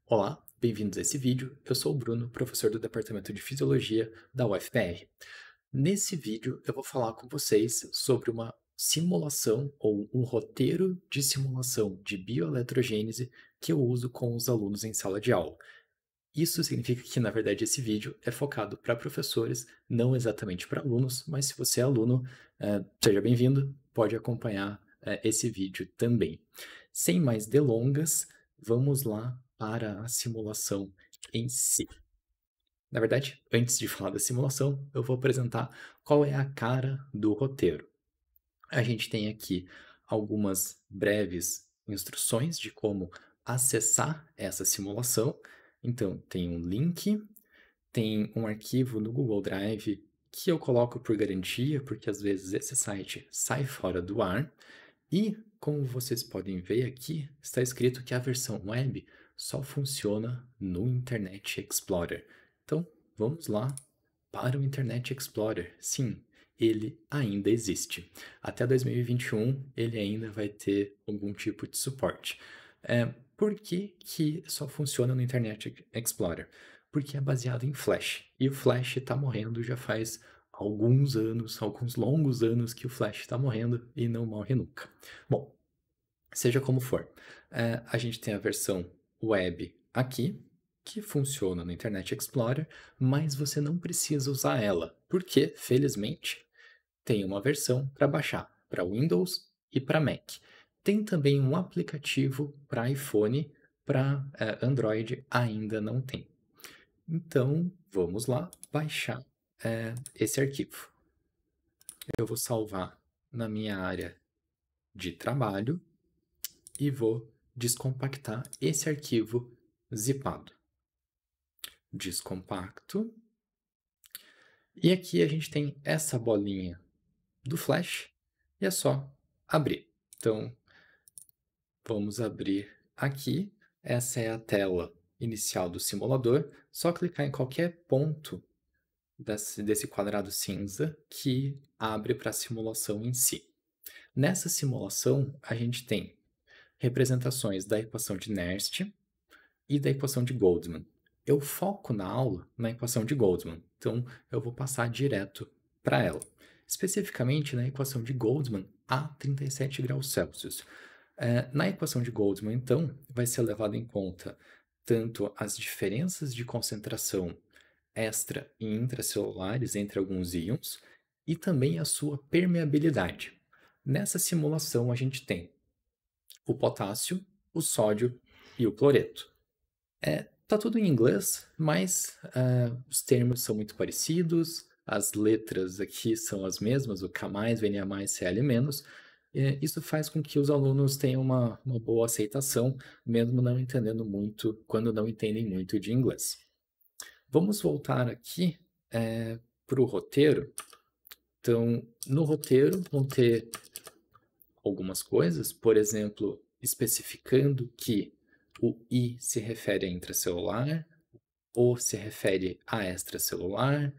Olá, bem-vindos a esse vídeo. Eu sou o Bruno, professor do Departamento de Fisiologia da UFPR. Nesse vídeo, eu vou falar com vocês sobre uma simulação ou um roteiro de simulação de bioeletrogênese que eu uso com os alunos em sala de aula. Isso significa que, na verdade, esse vídeo é focado para professores, não exatamente para alunos, mas se você é aluno, seja bem-vindo, pode acompanhar esse vídeo também. Sem mais delongas, vamos lá para a simulação em si. Na verdade, antes de falar da simulação, eu vou apresentar qual é a cara do roteiro. A gente tem aqui algumas breves instruções de como acessar essa simulação. Então, tem um link, tem um arquivo no Google Drive que eu coloco por garantia, porque às vezes esse site sai fora do ar. E, como vocês podem ver aqui, está escrito que a versão web só funciona no Internet Explorer. Então, vamos lá para o Internet Explorer. Sim, ele ainda existe. Até 2021, ele ainda vai ter algum tipo de suporte. Por que que só funciona no Internet Explorer? Porque é baseado em Flash. E o Flash está morrendo já faz alguns anos, alguns longos anos que o Flash está morrendo e não morre nunca. Bom, seja como for, a gente tem a versão web aqui, que funciona no Internet Explorer, mas você não precisa usar ela, porque, felizmente, tem uma versão para baixar para Windows e para Mac. Tem também um aplicativo para iPhone, para Android ainda não tem. Então, vamos lá baixar esse arquivo. Eu vou salvar na minha área de trabalho e vou descompactar esse arquivo zipado. Descompacto. E aqui a gente tem essa bolinha do Flash e é só abrir. Então, vamos abrir aqui. Essa é a tela inicial do simulador. Só clicar em qualquer ponto desse quadrado cinza que abre para a simulação em si. Nessa simulação, a gente tem representações da equação de Nernst e da equação de Goldman. Eu foco na aula na equação de Goldman, então eu vou passar direto para ela. Especificamente na equação de Goldman a 37 graus Celsius. Na equação de Goldman, então, vai ser levado em conta tanto as diferenças de concentração extra e intracelulares entre alguns íons e também a sua permeabilidade. Nessa simulação, a gente tem o potássio, o sódio e o cloreto. Tá tudo em inglês, mas os termos são muito parecidos, as letras aqui são as mesmas, o K+, Na+, Cl-. Isso faz com que os alunos tenham uma boa aceitação, mesmo não entendendo muito, quando não entendem muito de inglês. Vamos voltar aqui para o roteiro. Então, no roteiro vão ter algumas coisas, por exemplo, especificando que o I se refere a intracelular, O se refere a extracelular,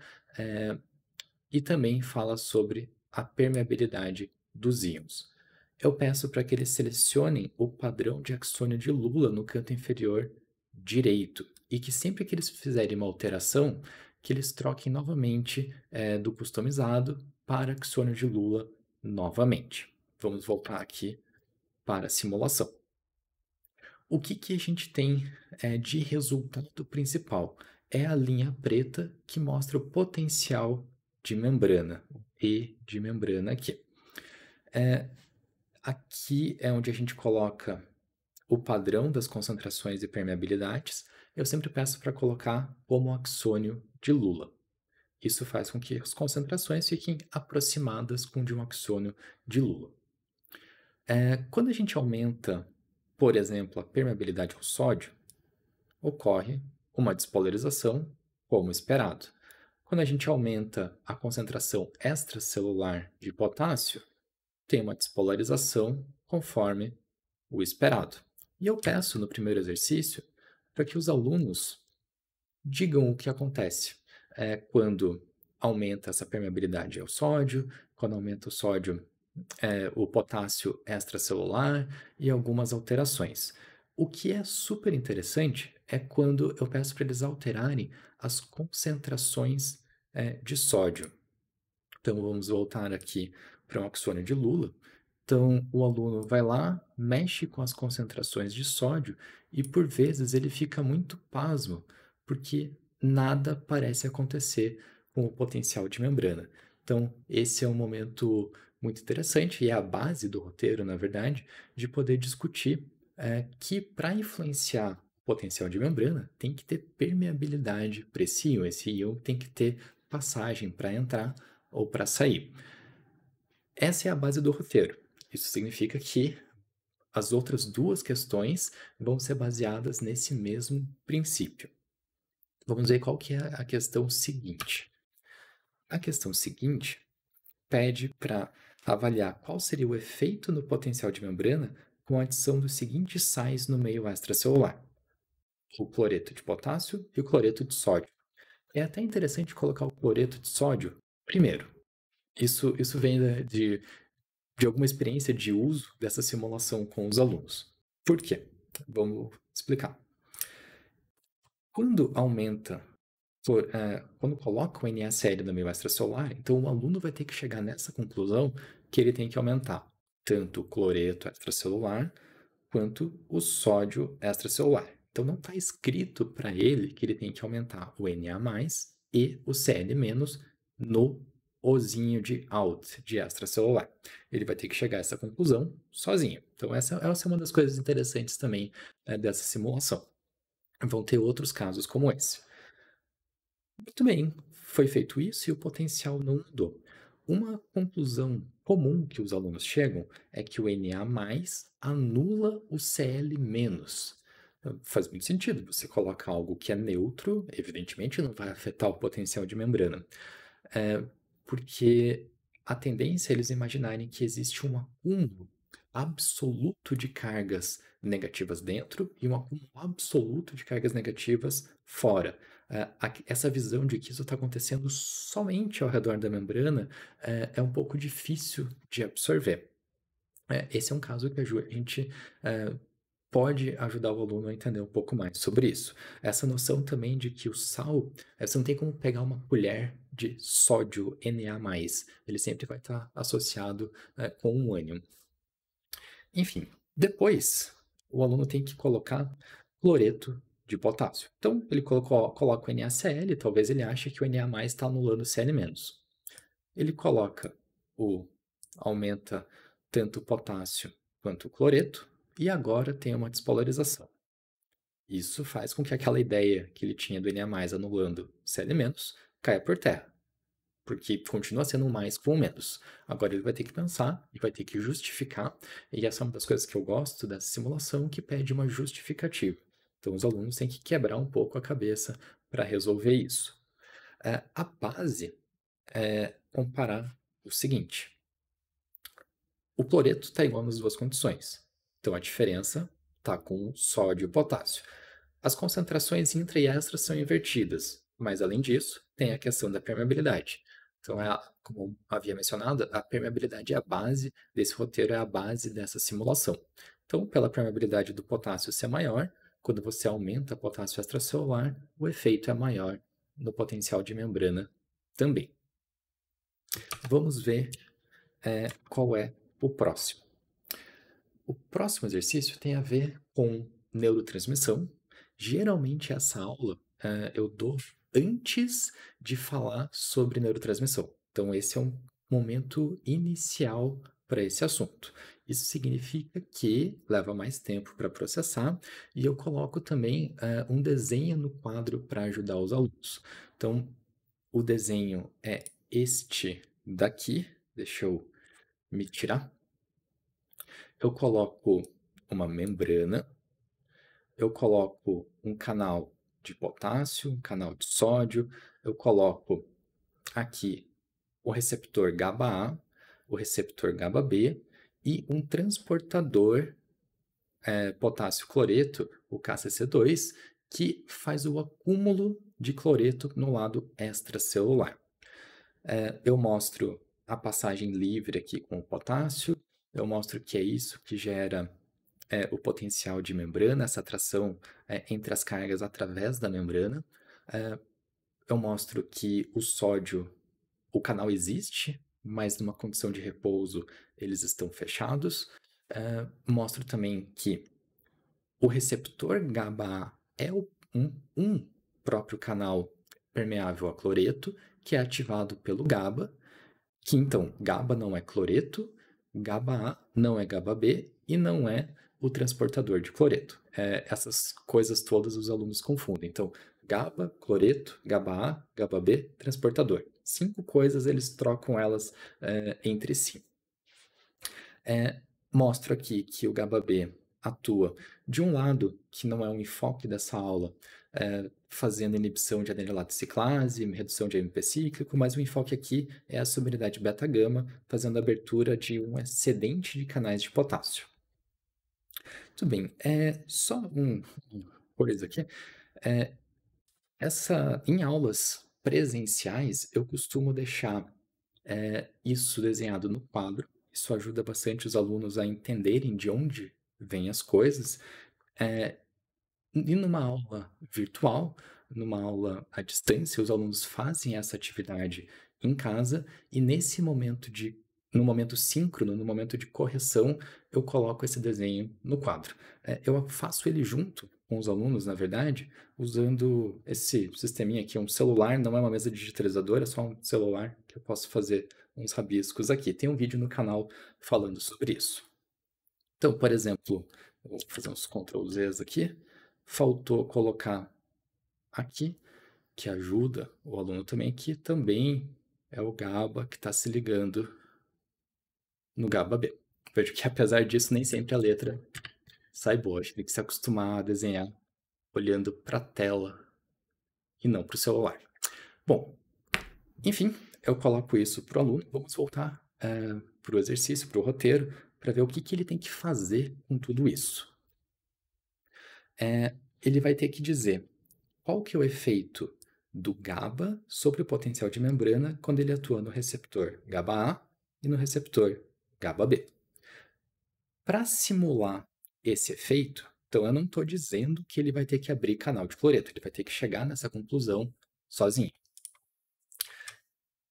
e também fala sobre a permeabilidade dos íons. Eu peço para que eles selecionem o padrão de axônio de Lula no canto inferior direito e que sempre que eles fizerem uma alteração, que eles troquem novamente do customizado para axônio de Lula novamente. Vamos voltar aqui para a simulação. O que a gente tem de resultado principal? É a linha preta que mostra o potencial de membrana, o E de membrana aqui. Aqui é onde a gente coloca o padrão das concentrações e permeabilidades. Eu sempre peço para colocar como axônio de Lula. Isso faz com que as concentrações fiquem aproximadas com de um axônio de Lula. Quando a gente aumenta, por exemplo, a permeabilidade ao sódio, ocorre uma despolarização, como esperado. Quando a gente aumenta a concentração extracelular de potássio, tem uma despolarização conforme o esperado. E eu peço no primeiro exercício para que os alunos digam o que acontece quando aumenta essa permeabilidade ao sódio, quando aumenta o sódio, o potássio extracelular e algumas alterações. O que é super interessante é quando eu peço para eles alterarem as concentrações de sódio. Então, vamos voltar aqui para um axônio de Lula. Então, o aluno vai lá, mexe com as concentrações de sódio e, por vezes, ele fica muito pasmo, porque nada parece acontecer com o potencial de membrana. Então, esse é um momento muito interessante e é a base do roteiro, na verdade, de poder discutir que para influenciar o potencial de membrana tem que ter permeabilidade para esse íon tem que ter passagem para entrar ou para sair. Essa é a base do roteiro. Isso significa que as outras duas questões vão ser baseadas nesse mesmo princípio. Vamos ver qual que é a questão seguinte. A questão seguinte pede para avaliar qual seria o efeito no potencial de membrana com a adição dos seguintes sais no meio extracelular: o cloreto de potássio e o cloreto de sódio. É até interessante colocar o cloreto de sódio primeiro. Isso vem de alguma experiência de uso dessa simulação com os alunos. Por quê? Vamos explicar. Quando aumenta, quando coloca o NaCl no meio extracelular, então o aluno vai ter que chegar nessa conclusão que ele tem que aumentar tanto o cloreto extracelular quanto o sódio extracelular. Então não está escrito para ele que ele tem que aumentar o Na+ e o Cl- no Ozinho de out, de extracelular. Ele vai ter que chegar a essa conclusão sozinho. Então essa é uma das coisas interessantes também dessa simulação. Vão ter outros casos como esse. Muito bem, foi feito isso e o potencial não mudou. Uma conclusão comum que os alunos chegam é que o Na+ anula o Cl-. Faz muito sentido, você coloca algo que é neutro, evidentemente não vai afetar o potencial de membrana. Porque a tendência é eles imaginarem que existe um acúmulo absoluto de cargas negativas dentro e um acúmulo absoluto de cargas negativas fora. Essa visão de que isso está acontecendo somente ao redor da membrana é um pouco difícil de absorver. Esse é um caso que a gente pode ajudar o aluno a entender um pouco mais sobre isso. Essa noção também de que o sal, você não tem como pegar uma colher de sódio Na+, ele sempre vai estar associado com um ânion. Enfim, depois o aluno tem que colocar cloreto de potássio. Então, ele coloca o NaCl, talvez ele ache que o Na+ está anulando o Cl-. Ele aumenta tanto o potássio quanto o cloreto, e agora tem uma despolarização. Isso faz com que aquela ideia que ele tinha do Na+ anulando Cl- caia por terra, porque continua sendo um mais com um menos. Agora ele vai ter que pensar e vai ter que justificar, e essa é uma das coisas que eu gosto dessa simulação, que pede uma justificativa. Então os alunos têm que quebrar um pouco a cabeça para resolver isso. A base é comparar o seguinte: o cloreto está igual nas duas condições, então a diferença está com o sódio e o potássio. As concentrações intra e extra são invertidas, mas além disso, tem a questão da permeabilidade. Então, como havia mencionado, a permeabilidade é a base desse roteiro, é a base dessa simulação. Então, pela permeabilidade do potássio ser maior, quando você aumenta o potássio extracelular, o efeito é maior no potencial de membrana também. Vamos ver qual é o próximo. O próximo exercício tem a ver com neurotransmissão. Geralmente essa aula eu dou antes de falar sobre neurotransmissão. Então esse é um momento inicial para esse assunto. Isso significa que leva mais tempo para processar e eu coloco também um desenho no quadro para ajudar os alunos. Então o desenho é este daqui. Deixa eu me tirar. Eu coloco uma membrana, eu coloco um canal de potássio, um canal de sódio, eu coloco aqui o receptor GABA-A, o receptor GABA-B e um transportador potássio-cloreto, o KCC2, que faz o acúmulo de cloreto no lado extracelular. Eu mostro a passagem livre aqui com o potássio, eu mostro que é isso que gera o potencial de membrana, essa atração entre as cargas através da membrana. Eu mostro que o sódio, o canal existe, mas numa condição de repouso eles estão fechados. Mostro também que o receptor GABA-A é um próprio canal permeável a cloreto, que é ativado pelo GABA, que então GABA não é cloreto, GABA-A não é GABA-B e não é o transportador de cloreto. Essas coisas todas os alunos confundem. Então, GABA, cloreto, GABA-A, GABA-B, transportador. 5 coisas, eles trocam elas entre si. Mostro aqui que o GABA-B atua de um lado, que não é um enfoque dessa aula, fazendo inibição de adenilate ciclase, redução de AMP cíclico, mas o enfoque aqui é a solubilidade beta-gama, fazendo abertura de um excedente de canais de potássio. Tudo bem, só uma coisa aqui. Em aulas presenciais, eu costumo deixar isso desenhado no quadro. Isso ajuda bastante os alunos a entenderem de onde vêm as coisas. E numa aula virtual, numa aula à distância, os alunos fazem essa atividade em casa e no momento síncrono, no momento de correção, eu coloco esse desenho no quadro. Eu faço ele junto com os alunos, na verdade, usando esse sisteminha aqui, um celular, não é uma mesa digitalizadora, é só um celular que eu posso fazer uns rabiscos aqui. Tem um vídeo no canal falando sobre isso. Então, por exemplo, vou fazer uns Ctrl Zs aqui. Faltou colocar aqui, que ajuda o aluno também, que também é o GABA que está se ligando no GABA-B. Vejo que apesar disso, nem sempre a letra sai boa. A gente tem que se acostumar a desenhar olhando para a tela e não para o celular. Bom, enfim, eu coloco isso para o aluno. Vamos voltar para o exercício, para o roteiro, para ver o que ele tem que fazer com tudo isso. Ele vai ter que dizer qual que é o efeito do GABA sobre o potencial de membrana quando ele atua no receptor GABA-A e no receptor GABA-B. Para simular esse efeito, então eu não estou dizendo que ele vai ter que abrir canal de cloreto, ele vai ter que chegar nessa conclusão sozinho.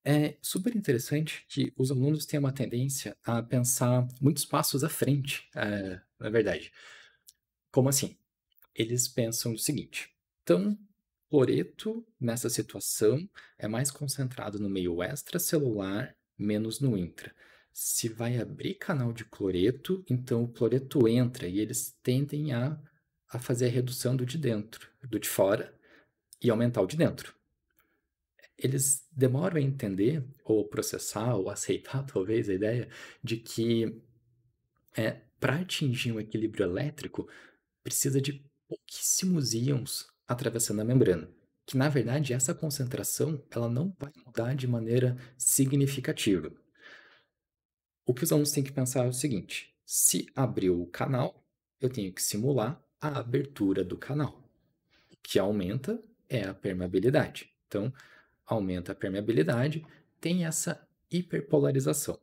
É super interessante que os alunos têm uma tendência a pensar muitos passos à frente, na verdade. Como assim? Eles pensam o seguinte: então, cloreto, nessa situação, é mais concentrado no meio extracelular, menos no intra. Se vai abrir canal de cloreto, então o cloreto entra e eles tendem a fazer a redução do de dentro, do de fora, e aumentar o de dentro. Eles demoram a entender, ou processar, ou aceitar, talvez, a ideia de que para atingir um equilíbrio elétrico, precisa de pouquíssimos íons atravessando a membrana, que na verdade essa concentração ela não vai mudar de maneira significativa. O que os alunos têm que pensar é o seguinte: se abriu o canal, eu tenho que simular a abertura do canal. O que aumenta é a permeabilidade. Então, aumenta a permeabilidade, tem essa hiperpolarização.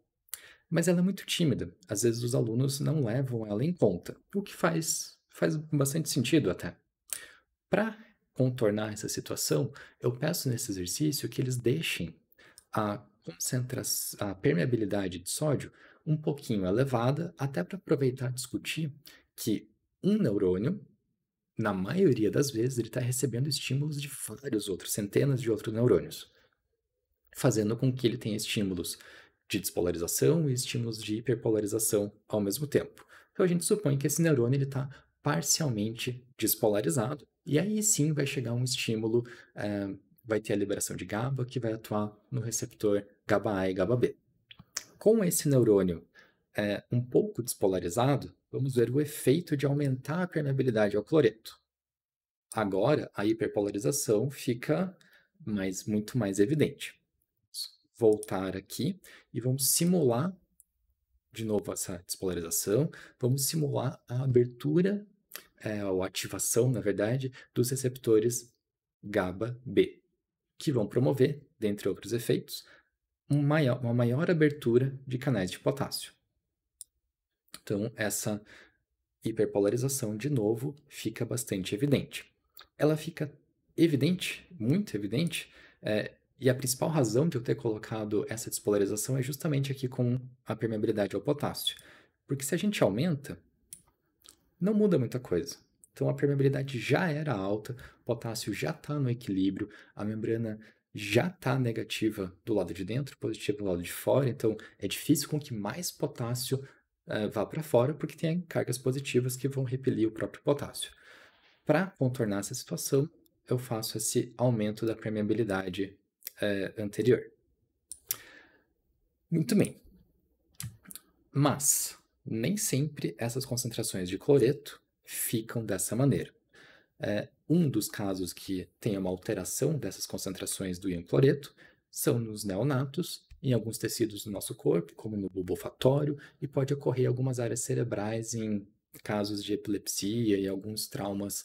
Mas ela é muito tímida. Às vezes os alunos não levam ela em conta, o que faz bastante sentido até. Para contornar essa situação, eu peço nesse exercício que eles deixem a permeabilidade de sódio um pouquinho elevada, até para aproveitar e discutir que um neurônio, na maioria das vezes, ele está recebendo estímulos de vários outros, centenas de outros neurônios, fazendo com que ele tenha estímulos de despolarização e estímulos de hiperpolarização ao mesmo tempo. Então a gente supõe que esse neurônio está parcialmente despolarizado, e aí sim vai chegar um estímulo, vai ter a liberação de GABA, que vai atuar no receptor GABA-A e GABA-B. Com esse neurônio um pouco despolarizado, vamos ver o efeito de aumentar a permeabilidade ao cloreto. Agora, a hiperpolarização fica muito mais evidente. Voltar aqui e vamos simular de novo essa despolarização, vamos simular a abertura, ou ativação, na verdade, dos receptores GABA-B, que vão promover, dentre outros efeitos, uma maior abertura de canais de potássio. Então, essa hiperpolarização, de novo, fica bastante evidente. Ela fica evidente, muito evidente, e a principal razão de eu ter colocado essa despolarização é justamente aqui com a permeabilidade ao potássio. Porque se a gente aumenta, não muda muita coisa. Então a permeabilidade já era alta, o potássio já está no equilíbrio, a membrana já está negativa do lado de dentro, positiva do lado de fora, então é difícil com que mais potássio vá para fora, porque tem cargas positivas que vão repelir o próprio potássio. Para contornar essa situação, eu faço esse aumento da permeabilidade anterior. Muito bem. Mas nem sempre essas concentrações de cloreto ficam dessa maneira. Um dos casos que tem uma alteração dessas concentrações do íon cloreto são nos neonatos, em alguns tecidos do nosso corpo, como no bulbo olfatório, e pode ocorrer em algumas áreas cerebrais em casos de epilepsia e alguns traumas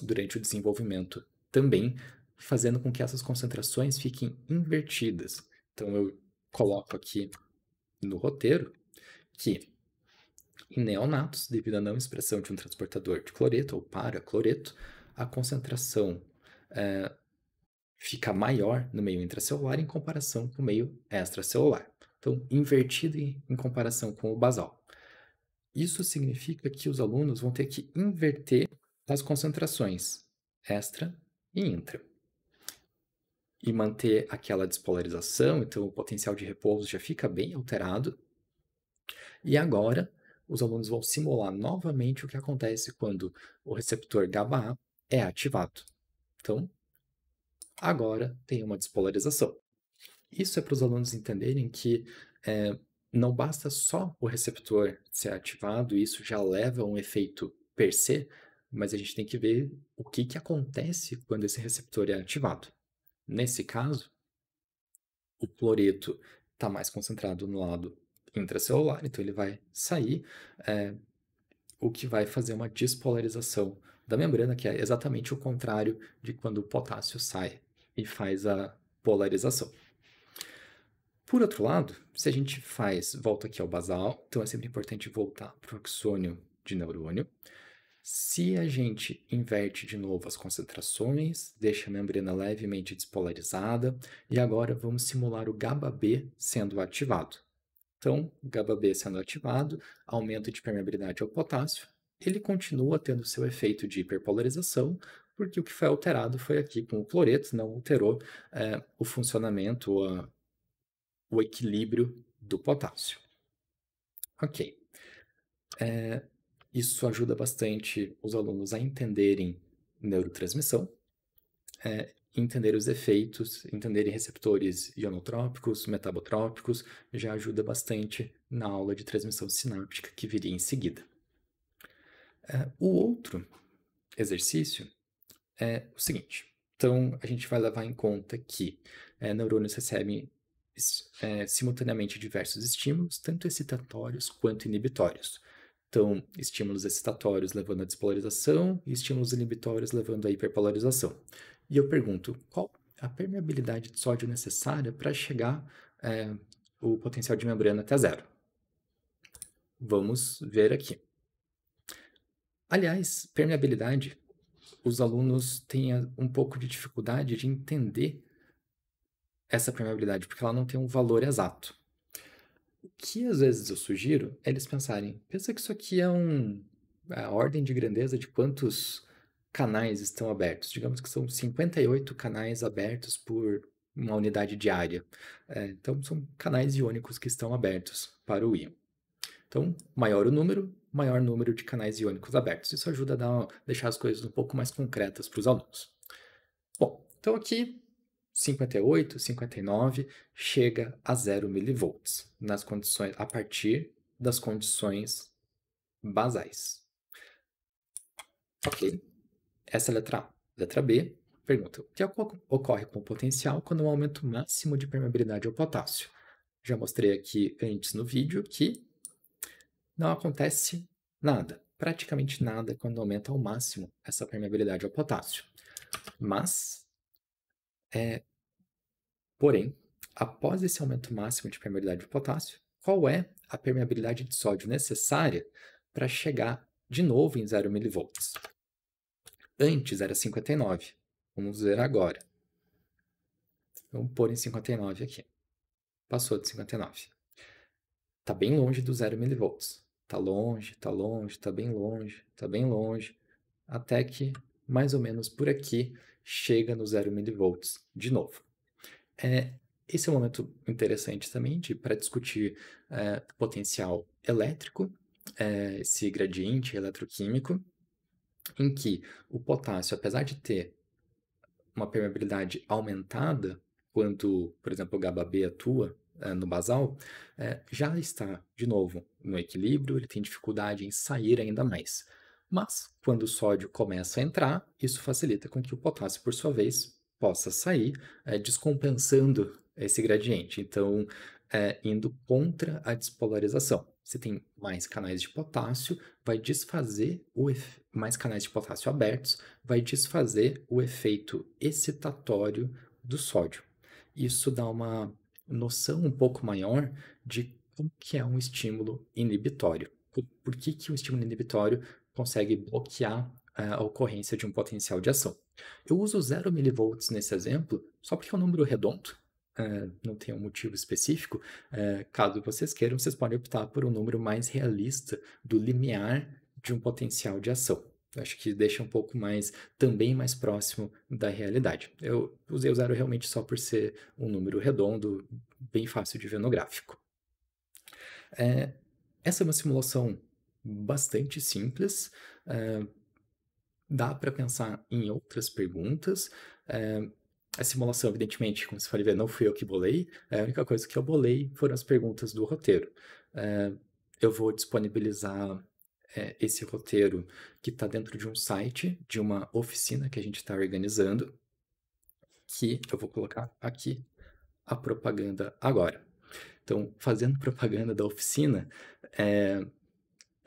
durante o desenvolvimento também, fazendo com que essas concentrações fiquem invertidas. Então eu coloco aqui no roteiro que em neonatos, devido à não expressão de um transportador de cloreto ou paracloreto, a concentração fica maior no meio intracelular em comparação com o meio extracelular. Então, invertido em comparação com o basal. Isso significa que os alunos vão ter que inverter as concentrações extra e intra. E manter aquela despolarização, então o potencial de repouso já fica bem alterado. E agora, os alunos vão simular novamente o que acontece quando o receptor GABA-A é ativado. Então, agora tem uma despolarização. Isso é para os alunos entenderem que não basta só o receptor ser ativado, isso já leva a um efeito per se, mas a gente tem que ver o que acontece quando esse receptor é ativado. Nesse caso, o cloreto está mais concentrado no lado intracelular, então ele vai sair, o que vai fazer uma despolarização da membrana, que é exatamente o contrário de quando o potássio sai e faz a polarização. Por outro lado, se a gente volta aqui ao basal, então é sempre importante voltar para o axônio de neurônio. Se a gente inverte de novo as concentrações, deixa a membrana levemente despolarizada, e agora vamos simular o GABA-B sendo ativado. Então, GABA-B sendo ativado, aumento de permeabilidade ao potássio, ele continua tendo seu efeito de hiperpolarização, porque o que foi alterado foi aqui com o cloreto, não alterou o funcionamento, o equilíbrio do potássio. Ok. Isso ajuda bastante os alunos a entenderem neurotransmissão, entender os efeitos, entenderem receptores ionotrópicos, metabotrópicos, já ajuda bastante na aula de transmissão sináptica que viria em seguida. O outro exercício é o seguinte. Então, a gente vai levar em conta que neurônios recebem simultaneamente diversos estímulos, tanto excitatórios quanto inibitórios. Então, estímulos excitatórios levando à despolarização e estímulos inibitórios levando à hiperpolarização. E eu pergunto, qual a permeabilidade de sódio necessária para chegar o potencial de membrana até zero? Vamos ver aqui. Aliás, permeabilidade, os alunos têm um pouco de dificuldade de entender essa permeabilidade, porque ela não tem um valor exato. O que às vezes eu sugiro é eles pensarem, pensa que isso aqui é a ordem de grandeza de quantos canais estão abertos. Digamos que são 58 canais abertos por uma unidade de área. Então, são canais iônicos que estão abertos para o íon. Então, maior o número, maior número de canais iônicos abertos. Isso ajuda a deixar as coisas um pouco mais concretas para os alunos. Bom, então aqui 58, 59 chega a 0 mV nas condições, a partir das condições basais. Ok, essa é a letra A. Letra B, pergunta, o que ocorre com o potencial quando há um aumento máximo de permeabilidade ao potássio? Já mostrei aqui antes no vídeo que não acontece nada, praticamente nada quando aumenta ao máximo essa permeabilidade ao potássio. Mas, porém, após esse aumento máximo de permeabilidade de potássio, qual é a permeabilidade de sódio necessária para chegar de novo em 0 milivolts. Antes era 59. Vamos ver agora. Vamos pôr em 59 aqui. Passou de 59. Está bem longe do 0 milivolts. Está longe, está longe, está bem longe, está bem longe, até que mais ou menos por aqui chega no 0 milivolts de novo. Esse é um momento interessante também para discutir potencial elétrico, esse gradiente eletroquímico, em que o potássio, apesar de ter uma permeabilidade aumentada, quando, por exemplo, o GABA-B atua no basal, já está, de novo, no equilíbrio, ele tem dificuldade em sair ainda mais. Mas, quando o sódio começa a entrar, isso facilita com que o potássio, por sua vez, possa sair, descompensando esse gradiente. Então, indo contra a despolarização. Você tem mais canais de potássio, vai desfazer mais canais de potássio abertos, vai desfazer o efeito excitatório do sódio. Isso dá uma noção um pouco maior de como que é um estímulo inibitório. Por que que o estímulo inibitório consegue bloquear a ocorrência de um potencial de ação. Eu uso 0 milivolts nesse exemplo só porque é um número redondo, não tem um motivo específico. Caso vocês queiram, vocês podem optar por um número mais realista do limiar de um potencial de ação. Eu acho que deixa um pouco mais, também mais próximo da realidade. Eu usei o 0 realmente só por ser um número redondo, bem fácil de ver no gráfico. Essa é uma simulação bastante simples. Dá para pensar em outras perguntas. A simulação, evidentemente, como você pode ver, não fui eu que bolei. A única coisa que eu bolei foram as perguntas do roteiro. Eu vou disponibilizar esse roteiro que está dentro de um site, de uma oficina que a gente está organizando, que eu vou colocar aqui a propaganda agora. Então, fazendo propaganda da oficina,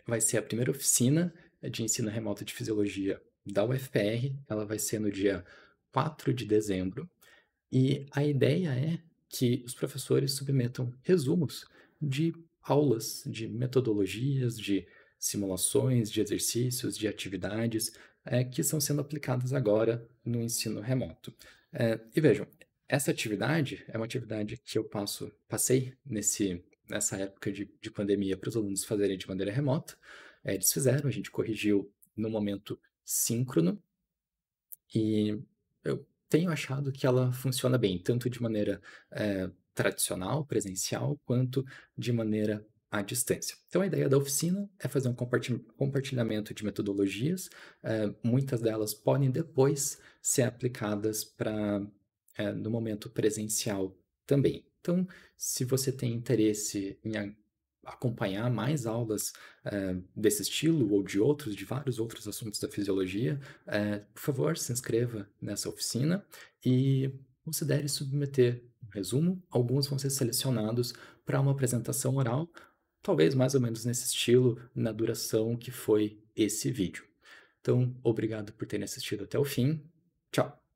vai ser a primeira oficina de ensino remoto de fisiologia da UFPR. Ela vai ser no dia 4 de dezembro. E a ideia é que os professores submetam resumos de aulas, de metodologias, de simulações, de exercícios, de atividades que estão sendo aplicadas agora no ensino remoto. E vejam, essa atividade é uma atividade que eu passei nessa época de pandemia para os alunos fazerem de maneira remota. Eles fizeram, a gente corrigiu no momento síncrono, e eu tenho achado que ela funciona bem, tanto de maneira tradicional, presencial, quanto de maneira à distância. Então, a ideia da oficina é fazer um compartilhamento de metodologias. Muitas delas podem depois ser aplicadas no momento presencial também. Então, se você tem interesse em acompanhar mais aulas desse estilo ou de vários outros assuntos da fisiologia, por favor, se inscreva nessa oficina e considere submeter um resumo. Alguns vão ser selecionados para uma apresentação oral, talvez mais ou menos nesse estilo, na duração que foi esse vídeo. Então, obrigado por terem assistido até o fim. Tchau!